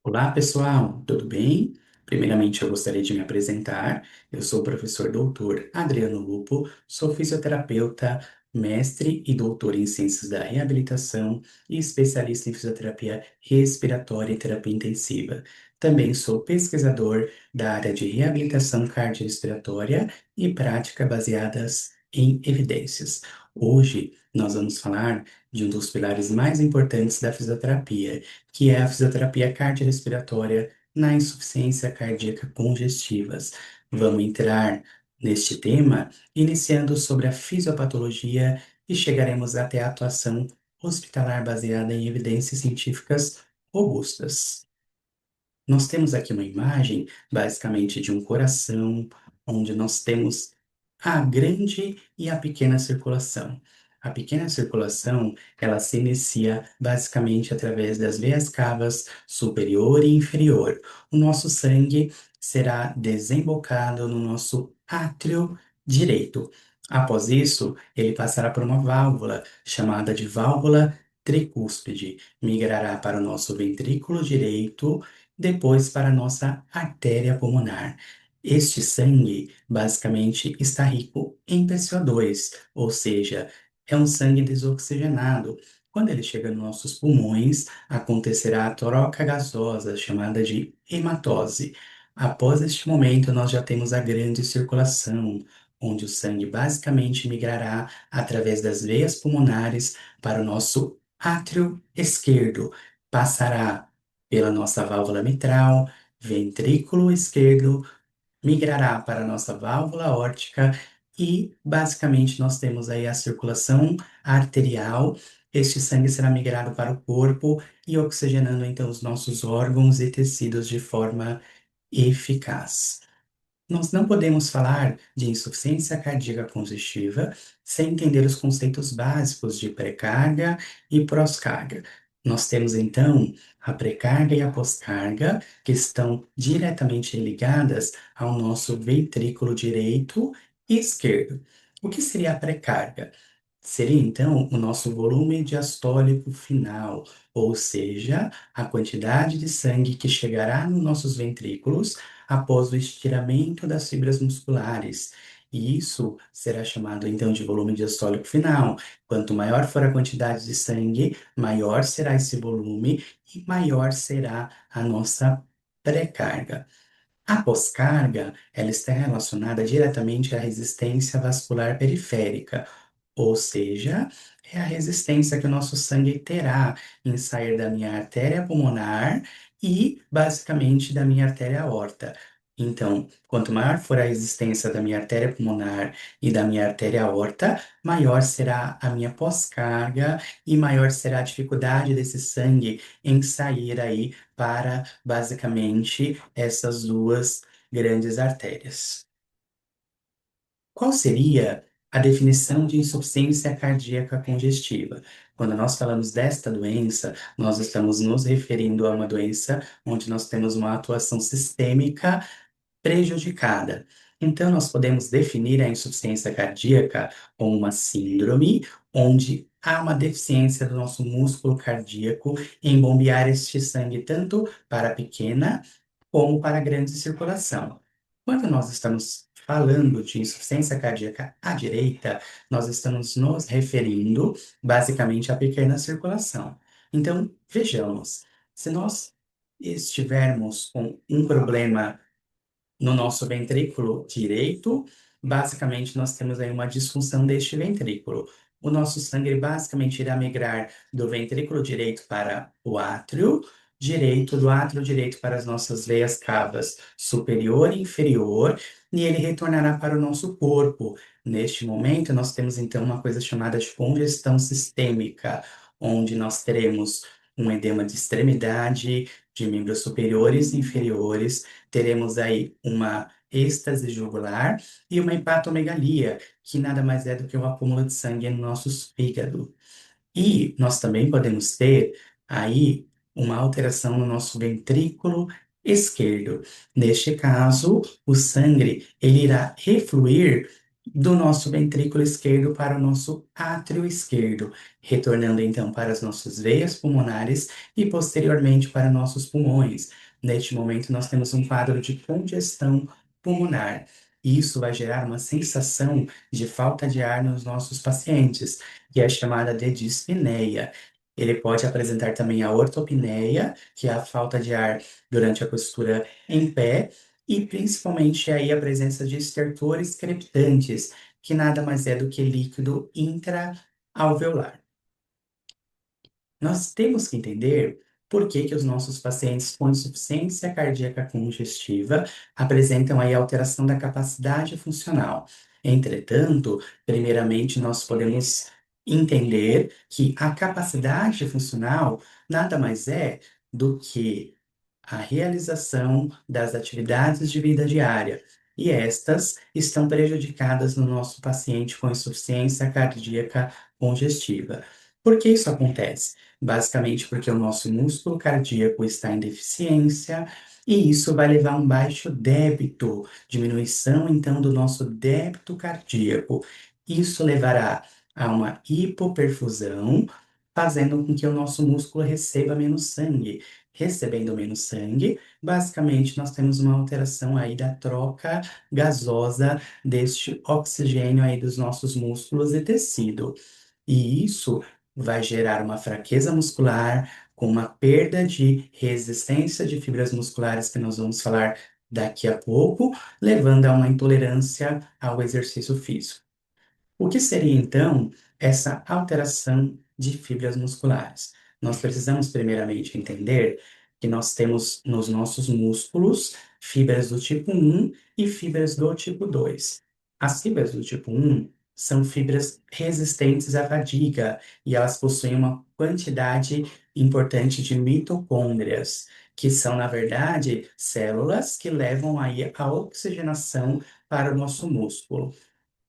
Olá, pessoal, tudo bem? Primeiramente, eu gostaria de me apresentar. Eu sou o professor doutor Adriano Lupo, sou fisioterapeuta, mestre e doutor em ciências da reabilitação e especialista em fisioterapia respiratória e terapia intensiva. Também sou pesquisador da área de reabilitação cardiorrespiratória e prática baseadas em evidências. Hoje, nós vamos falar de um dos pilares mais importantes da fisioterapia, que é a fisioterapia cardiorrespiratória na insuficiência cardíaca congestivas. Vamos entrar neste tema iniciando sobre a fisiopatologia e chegaremos até a atuação hospitalar baseada em evidências científicas robustas. Nós temos aqui uma imagem, basicamente, de um coração, onde nós temos a grande e a pequena circulação. A pequena circulação, ela se inicia basicamente através das veias cavas superior e inferior. O nosso sangue será desembocado no nosso átrio direito. Após isso, ele passará por uma válvula chamada de válvula tricúspide, migrará para o nosso ventrículo direito, depois para a nossa artéria pulmonar. Este sangue, basicamente, está rico em PCO2, ou seja, é um sangue desoxigenado. Quando ele chega nos nossos pulmões, acontecerá a troca gasosa, chamada de hematose. Após este momento, nós já temos a grande circulação, onde o sangue basicamente migrará através das veias pulmonares para o nosso átrio esquerdo, passará pela nossa válvula mitral, ventrículo esquerdo, migrará para a nossa válvula aórtica e, basicamente, nós temos aí a circulação arterial. Este sangue será migrado para o corpo e oxigenando então os nossos órgãos e tecidos de forma eficaz. Nós não podemos falar de insuficiência cardíaca congestiva sem entender os conceitos básicos de pré-carga e pós-carga. Nós temos então a pré-carga e a pós-carga, que estão diretamente ligadas ao nosso ventrículo direito e esquerdo. O que seria a pré-carga? Seria então o nosso volume diastólico final, ou seja, a quantidade de sangue que chegará nos nossos ventrículos após o estiramento das fibras musculares. E isso será chamado então de volume diastólico final. Quanto maior for a quantidade de sangue, maior será esse volume e maior será a nossa pré-carga. A pós-carga, ela está relacionada diretamente à resistência vascular periférica, ou seja, é a resistência que o nosso sangue terá em sair da minha artéria pulmonar e, basicamente, da minha artéria aorta. Então, quanto maior for a resistência da minha artéria pulmonar e da minha artéria aorta, maior será a minha pós-carga e maior será a dificuldade desse sangue em sair aí para, basicamente, essas duas grandes artérias. Qual seria a definição de insuficiência cardíaca congestiva? Quando nós falamos desta doença, nós estamos nos referindo a uma doença onde nós temos uma atuação sistêmica prejudicada. Então, nós podemos definir a insuficiência cardíaca como uma síndrome onde há uma deficiência do nosso músculo cardíaco em bombear este sangue tanto para a pequena como para a grande circulação. Quando nós estamos falando de insuficiência cardíaca à direita, nós estamos nos referindo basicamente à pequena circulação. Então, vejamos, se nós estivermos com um problema no nosso ventrículo direito, basicamente nós temos aí uma disfunção deste ventrículo. O nosso sangue basicamente irá migrar do ventrículo direito para o átrio direito, do átrio direito para as nossas veias cavas superior e inferior, e ele retornará para o nosso corpo. Neste momento, nós temos então uma coisa chamada de congestão sistêmica, onde nós teremos um edema de extremidade, de membros superiores e inferiores, teremos aí uma êxtase jugular e uma hepatomegalia, que nada mais é do que o acúmulo de sangue no nosso fígado. E nós também podemos ter aí uma alteração no nosso ventrículo esquerdo. Neste caso, o sangue ele irá refluir do nosso ventrículo esquerdo para o nosso átrio esquerdo, retornando então para as nossas veias pulmonares e posteriormente para nossos pulmões. Neste momento, nós temos um quadro de congestão pulmonar. Isso vai gerar uma sensação de falta de ar nos nossos pacientes, que é chamada de dispneia. Ele pode apresentar também a ortopneia, que é a falta de ar durante a postura em pé, e principalmente aí a presença de estertores crepitantes, que nada mais é do que líquido intraalveolar. Nós temos que entender por que que os nossos pacientes com insuficiência cardíaca congestiva apresentam aí alteração da capacidade funcional. Entretanto, primeiramente nós podemos entender que a capacidade funcional nada mais é do que a realização das atividades de vida diária, e estas estão prejudicadas no nosso paciente com insuficiência cardíaca congestiva. Por que isso acontece? Basicamente porque o nosso músculo cardíaco está em deficiência e isso vai levar a um baixo débito, diminuição então do nosso débito cardíaco. Isso levará a uma hipoperfusão, fazendo com que o nosso músculo receba menos sangue. Recebendo menos sangue, basicamente nós temos uma alteração aí da troca gasosa deste oxigênio aí dos nossos músculos e tecido. E isso vai gerar uma fraqueza muscular, com uma perda de resistência de fibras musculares, que nós vamos falar daqui a pouco, levando a uma intolerância ao exercício físico. O que seria então essa alteração de fibras musculares? Nós precisamos primeiramente entender que nós temos nos nossos músculos fibras do tipo 1 e fibras do tipo 2. As fibras do tipo 1 são fibras resistentes à fadiga e elas possuem uma quantidade importante de mitocôndrias, que são, na verdade, células que levam aí a oxigenação para o nosso músculo.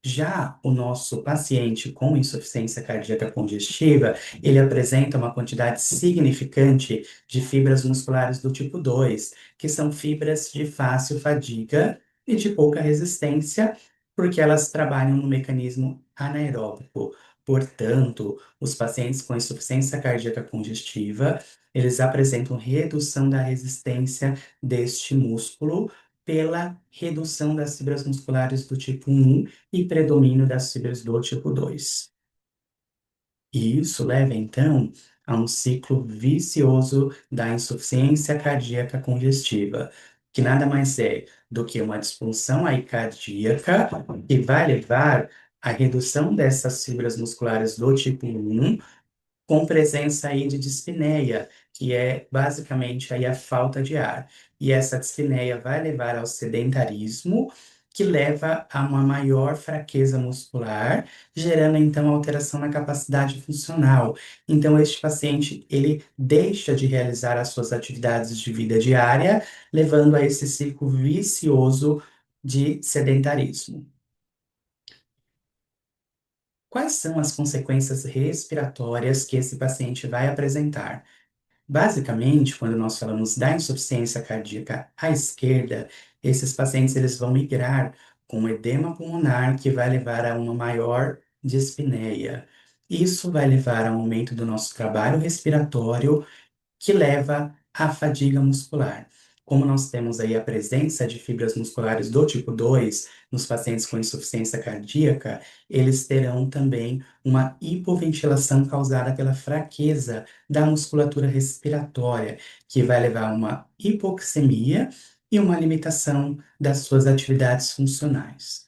Já o nosso paciente com insuficiência cardíaca congestiva, ele apresenta uma quantidade significante de fibras musculares do tipo 2, que são fibras de fácil fadiga e de pouca resistência, porque elas trabalham no mecanismo anaeróbico. Portanto, os pacientes com insuficiência cardíaca congestiva, eles apresentam redução da resistência deste músculo pela redução das fibras musculares do tipo 1 e predomínio das fibras do tipo 2. E isso leva, então, a um ciclo vicioso da insuficiência cardíaca congestiva, que nada mais é do que uma disfunção aí cardíaca que vai levar à redução dessas fibras musculares do tipo 1 com presença aí de dispneia, que é basicamente aí a falta de ar. E essa dispneia vai levar ao sedentarismo, que leva a uma maior fraqueza muscular, gerando então alteração na capacidade funcional. Então este paciente, ele deixa de realizar as suas atividades de vida diária, levando a esse ciclo vicioso de sedentarismo. Quais são as consequências respiratórias que esse paciente vai apresentar? Basicamente, quando nós falamos da insuficiência cardíaca à esquerda, esses pacientes eles vão migrar com edema pulmonar que vai levar a uma maior dispneia. Isso vai levar a um aumento do nosso trabalho respiratório que leva à fadiga muscular. Como nós temos aí a presença de fibras musculares do tipo 2 nos pacientes com insuficiência cardíaca, eles terão também uma hipoventilação causada pela fraqueza da musculatura respiratória, que vai levar a uma hipoxemia e uma limitação das suas atividades funcionais.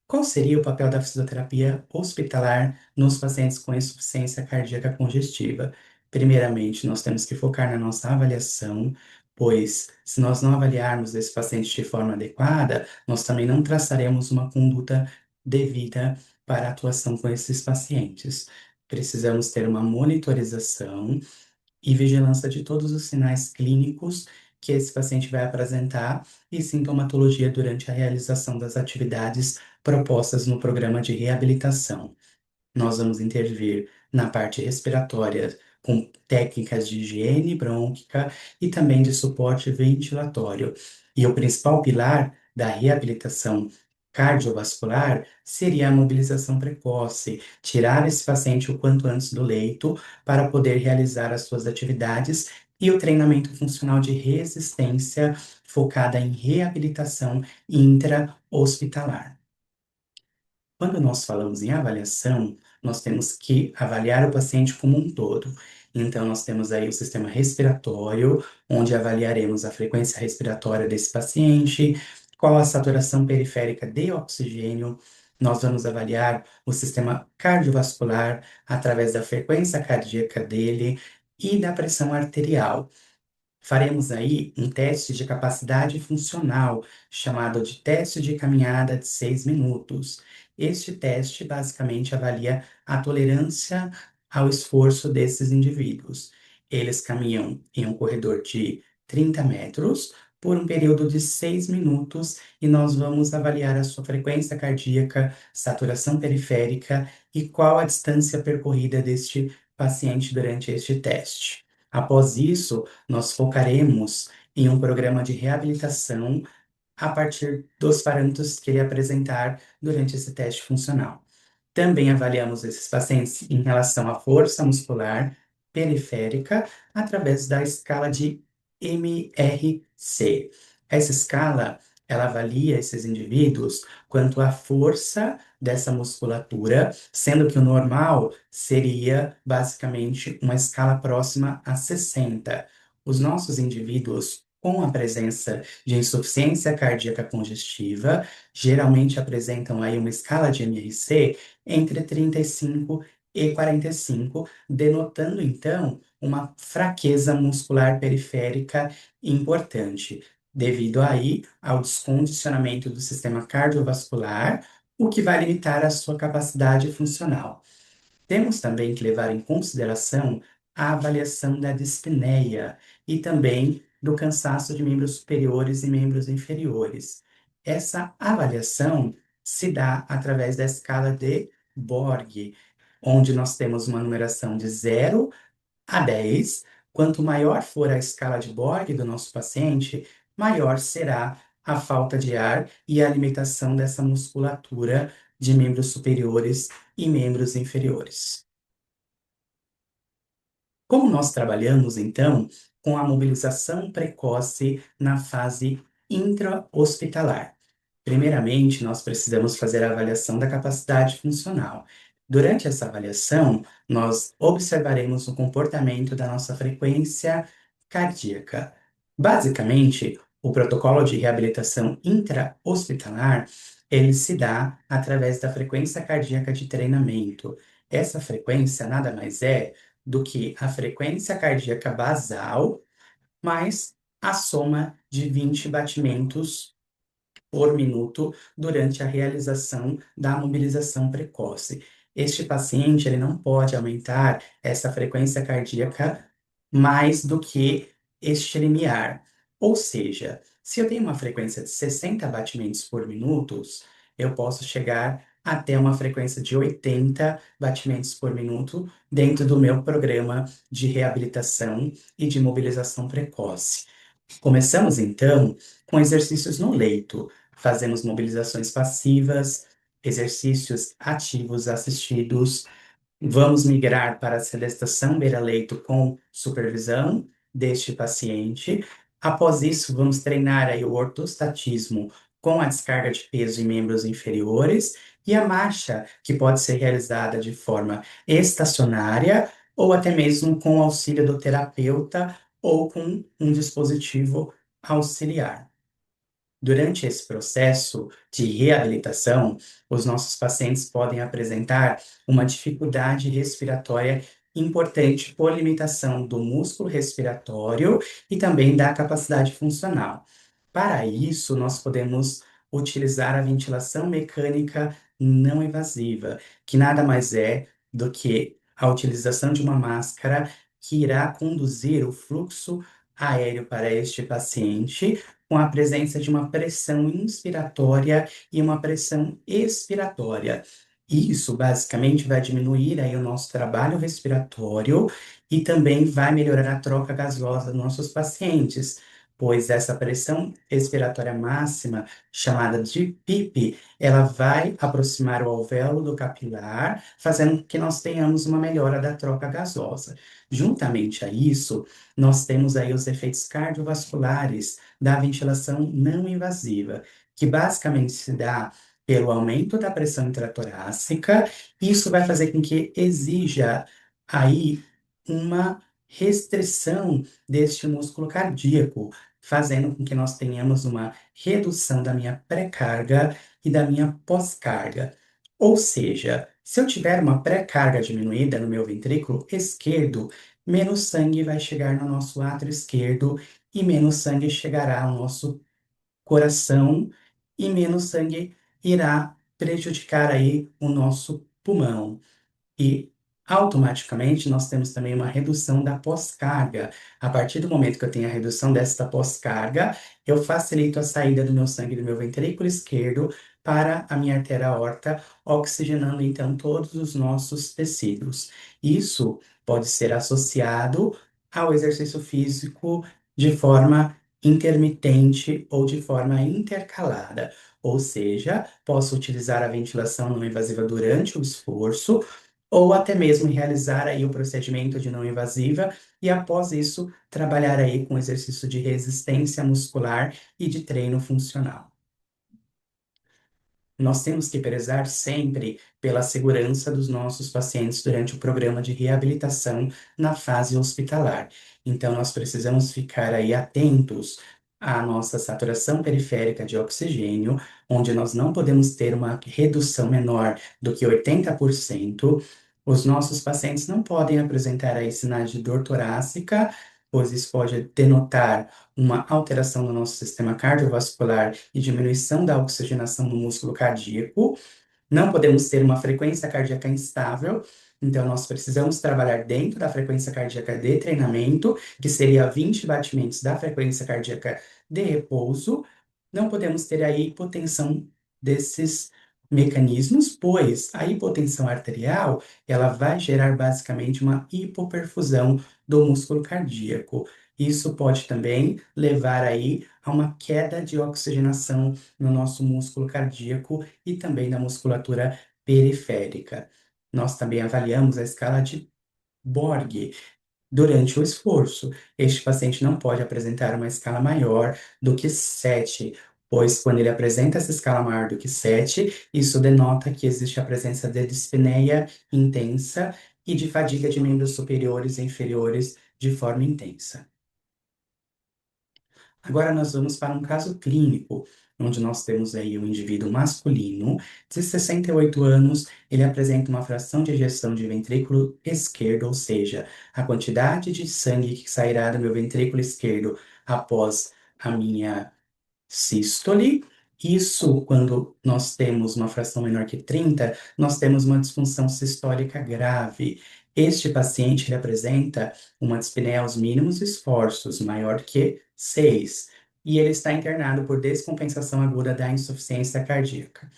Qual seria o papel da fisioterapia hospitalar nos pacientes com insuficiência cardíaca congestiva? Primeiramente, nós temos que focar na nossa avaliação, pois se nós não avaliarmos esse paciente de forma adequada, nós também não traçaremos uma conduta devida para a atuação com esses pacientes. Precisamos ter uma monitorização e vigilância de todos os sinais clínicos que esse paciente vai apresentar e sintomatologia durante a realização das atividades propostas no programa de reabilitação. Nós vamos intervir na parte respiratória com técnicas de higiene brônquica e também de suporte ventilatório. E o principal pilar da reabilitação cardiovascular seria a mobilização precoce, tirar esse paciente o quanto antes do leito para poder realizar as suas atividades e o treinamento funcional de resistência focada em reabilitação intra-hospitalar. Quando nós falamos em avaliação, nós temos que avaliar o paciente como um todo. Então, nós temos aí o sistema respiratório, onde avaliaremos a frequência respiratória desse paciente, qual a saturação periférica de oxigênio. Nós vamos avaliar o sistema cardiovascular através da frequência cardíaca dele e da pressão arterial. Faremos aí um teste de capacidade funcional, chamado de teste de caminhada de 6 minutos. Este teste basicamente avalia a tolerância ao esforço desses indivíduos. Eles caminham em um corredor de 30 metros por um período de 6 minutos e nós vamos avaliar a sua frequência cardíaca, saturação periférica e qual a distância percorrida deste paciente durante este teste. Após isso, nós focaremos em um programa de reabilitação a partir dos parâmetros que ele apresentar durante esse teste funcional. Também avaliamos esses pacientes em relação à força muscular periférica através da escala de MRC. Essa escala, ela avalia esses indivíduos quanto à força dessa musculatura, sendo que o normal seria basicamente uma escala próxima a 60. Os nossos indivíduos com a presença de insuficiência cardíaca congestiva geralmente apresentam aí uma escala de MRC entre 35 e 45, denotando então uma fraqueza muscular periférica importante, devido aí ao descondicionamento do sistema cardiovascular, o que vai limitar a sua capacidade funcional. Temos também que levar em consideração a avaliação da dispneia e também do cansaço de membros superiores e membros inferiores. Essa avaliação se dá através da escala de Borg, onde nós temos uma numeração de 0 a 10. Quanto maior for a escala de Borg do nosso paciente, maior será a falta de ar e a limitação dessa musculatura de membros superiores e membros inferiores. Como nós trabalhamos, então, com a mobilização precoce na fase intra-hospitalar? Primeiramente, nós precisamos fazer a avaliação da capacidade funcional. Durante essa avaliação, nós observaremos o comportamento da nossa frequência cardíaca. Basicamente, o protocolo de reabilitação intra-hospitalar, ele se dá através da frequência cardíaca de treinamento. Essa frequência nada mais é do que a frequência cardíaca basal mais a soma de 20 batimentos por minuto durante a realização da mobilização precoce. Este paciente ele não pode aumentar essa frequência cardíaca mais do que este limiar. Ou seja, se eu tenho uma frequência de 60 batimentos por minuto, eu posso chegar até uma frequência de 80 batimentos por minuto dentro do meu programa de reabilitação e de mobilização precoce. Começamos então com exercícios no leito. Fazemos mobilizações passivas, exercícios ativos assistidos. Vamos migrar para a sedestação beira-leito com supervisão deste paciente. Após isso, vamos treinar aí o ortostatismo com a descarga de peso em membros inferiores e a marcha, que pode ser realizada de forma estacionária ou até mesmo com o auxílio do terapeuta ou com um dispositivo auxiliar. Durante esse processo de reabilitação, os nossos pacientes podem apresentar uma dificuldade respiratória importante por limitação do músculo respiratório e também da capacidade funcional. Para isso, nós podemos utilizar a ventilação mecânica não invasiva, que nada mais é do que a utilização de uma máscara que irá conduzir o fluxo aéreo para este paciente com a presença de uma pressão inspiratória e uma pressão expiratória. Isso basicamente vai diminuir aí o nosso trabalho respiratório e também vai melhorar a troca gasosa dos nossos pacientes, pois essa pressão expiratória máxima, chamada de PIP, ela vai aproximar o alvéolo do capilar, fazendo com que nós tenhamos uma melhora da troca gasosa. Juntamente a isso, nós temos aí os efeitos cardiovasculares da ventilação não invasiva, que basicamente se dá pelo aumento da pressão intratorácica. Isso vai fazer com que exija aí uma restrição deste músculo cardíaco, fazendo com que nós tenhamos uma redução da minha pré-carga e da minha pós-carga. Ou seja, se eu tiver uma pré-carga diminuída no meu ventrículo esquerdo, menos sangue vai chegar no nosso átrio esquerdo e menos sangue chegará ao nosso coração e menos sangue irá prejudicar aí o nosso pulmão. E automaticamente nós temos também uma redução da pós-carga. A partir do momento que eu tenho a redução desta pós-carga, eu facilito a saída do meu sangue do meu ventrículo esquerdo para a minha artéria aorta, oxigenando então todos os nossos tecidos. Isso pode ser associado ao exercício físico de forma intermitente ou de forma intercalada. Ou seja, posso utilizar a ventilação não invasiva durante o esforço ou até mesmo realizar aí o procedimento de não invasiva e após isso trabalhar aí com exercício de resistência muscular e de treino funcional. Nós temos que prezar sempre pela segurança dos nossos pacientes durante o programa de reabilitação na fase hospitalar. Então, nós precisamos ficar aí atentos à nossa saturação periférica de oxigênio, onde nós não podemos ter uma redução menor do que 80%. Os nossos pacientes não podem apresentar aí sinais de dor torácica, pois isso pode denotar uma alteração no nosso sistema cardiovascular e diminuição da oxigenação no músculo cardíaco. Não podemos ter uma frequência cardíaca instável, então nós precisamos trabalhar dentro da frequência cardíaca de treinamento, que seria 20 batimentos da frequência cardíaca de repouso. Não podemos ter a hipotensão desses mecanismos, pois a hipotensão arterial, ela vai gerar basicamente uma hipoperfusão do músculo cardíaco. Isso pode também levar aí a uma queda de oxigenação no nosso músculo cardíaco e também na musculatura periférica. Nós também avaliamos a escala de Borg durante o esforço. Este paciente não pode apresentar uma escala maior do que 7, pois quando ele apresenta essa escala maior do que 7, isso denota que existe a presença de dispneia intensa e de fadiga de membros superiores e inferiores de forma intensa. Agora nós vamos para um caso clínico, onde nós temos aí um indivíduo masculino de 68 anos, ele apresenta uma fração de ejeção de ventrículo esquerdo, ou seja, a quantidade de sangue que sairá do meu ventrículo esquerdo após a minha sístole. Isso, quando nós temos uma fração menor que 30, nós temos uma disfunção sistólica grave. Este paciente ele apresenta uma dispneia aos mínimos esforços, maior que 6, e ele está internado por descompensação aguda da insuficiência cardíaca.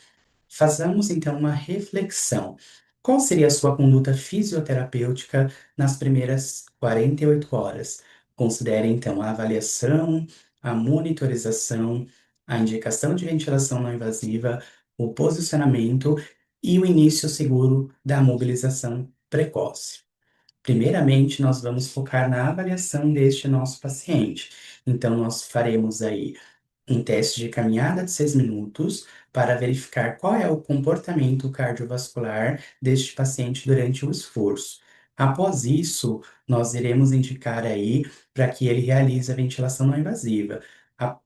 Façamos então uma reflexão. Qual seria a sua conduta fisioterapêutica nas primeiras 48 horas? Considere então a avaliação, a monitorização, a indicação de ventilação não invasiva, o posicionamento e o início seguro da mobilização precoce. Primeiramente, nós vamos focar na avaliação deste nosso paciente. Então, nós faremos aí um teste de caminhada de 6 minutos para verificar qual é o comportamento cardiovascular deste paciente durante o esforço. Após isso, nós iremos indicar aí para que ele realize a ventilação não invasiva. A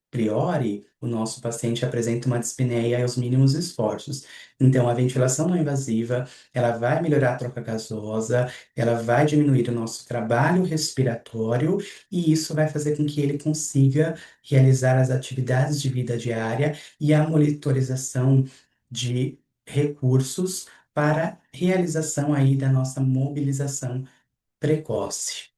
priori, o nosso paciente apresenta uma dispneia aos mínimos esforços. Então, a ventilação não invasiva, ela vai melhorar a troca gasosa, ela vai diminuir o nosso trabalho respiratório e isso vai fazer com que ele consiga realizar as atividades de vida diária e a monitorização de recursos para realização aí da nossa mobilização precoce.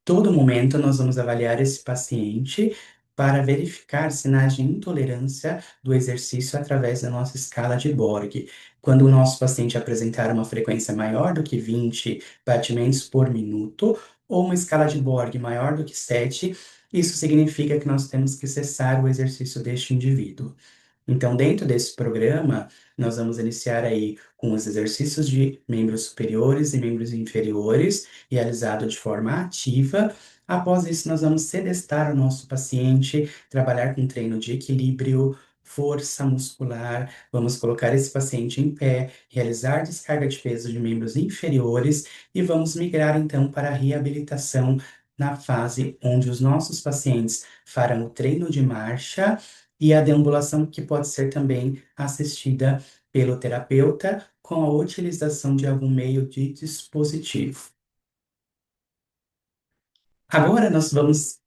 Todo momento nós vamos avaliar esse paciente para verificar sinais de intolerância do exercício através da nossa escala de Borg. Quando o nosso paciente apresentar uma frequência maior do que 20 batimentos por minuto, ou uma escala de Borg maior do que 7, isso significa que nós temos que cessar o exercício deste indivíduo. Então, dentro desse programa, nós vamos iniciar aí com os exercícios de membros superiores e membros inferiores, realizado de forma ativa. Após isso, nós vamos sedestar o nosso paciente, trabalhar com treino de equilíbrio, força muscular. Vamos colocar esse paciente em pé, realizar descarga de peso de membros inferiores e vamos migrar então para a reabilitação na fase onde os nossos pacientes farão o treino de marcha e a deambulação que pode ser também assistida pelo terapeuta com a utilização de algum meio de dispositivo. Agora nós vamos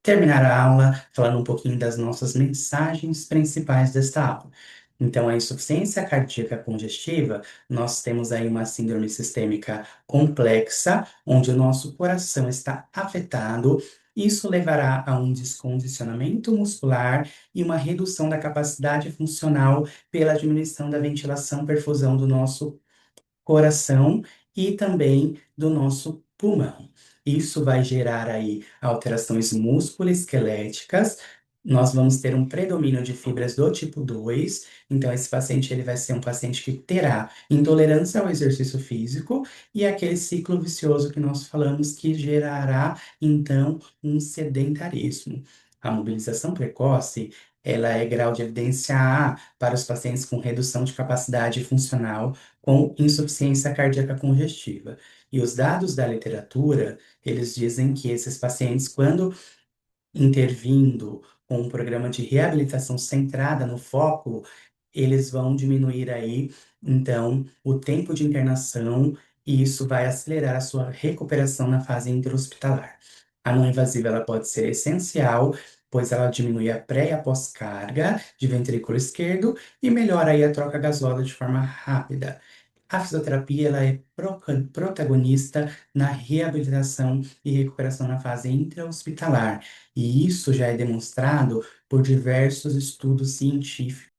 terminar a aula falando um pouquinho das nossas mensagens principais desta aula. Então, a insuficiência cardíaca congestiva, nós temos aí uma síndrome sistêmica complexa, onde o nosso coração está afetado. Isso levará a um descondicionamento muscular e uma redução da capacidade funcional pela diminuição da ventilação perfusão do nosso coração e também do nosso pulmão. Isso vai gerar aí alterações musculoesqueléticas. Nós vamos ter um predomínio de fibras do tipo 2, então esse paciente ele vai ser um paciente que terá intolerância ao exercício físico e aquele ciclo vicioso que nós falamos que gerará então um sedentarismo. A mobilização precoce, ela é grau de evidência A para os pacientes com redução de capacidade funcional com insuficiência cardíaca congestiva. E os dados da literatura, eles dizem que esses pacientes, quando intervindo com um programa de reabilitação centrada no foco, eles vão diminuir aí, então, o tempo de internação e isso vai acelerar a sua recuperação na fase intra-hospitalar. A não invasiva ela pode ser essencial, pois ela diminui a pré e a pós-carga de ventrículo esquerdo e melhora aí a troca gasosa de forma rápida. A fisioterapia ela é protagonista na reabilitação e recuperação na fase intra-hospitalar, e isso já é demonstrado por diversos estudos científicos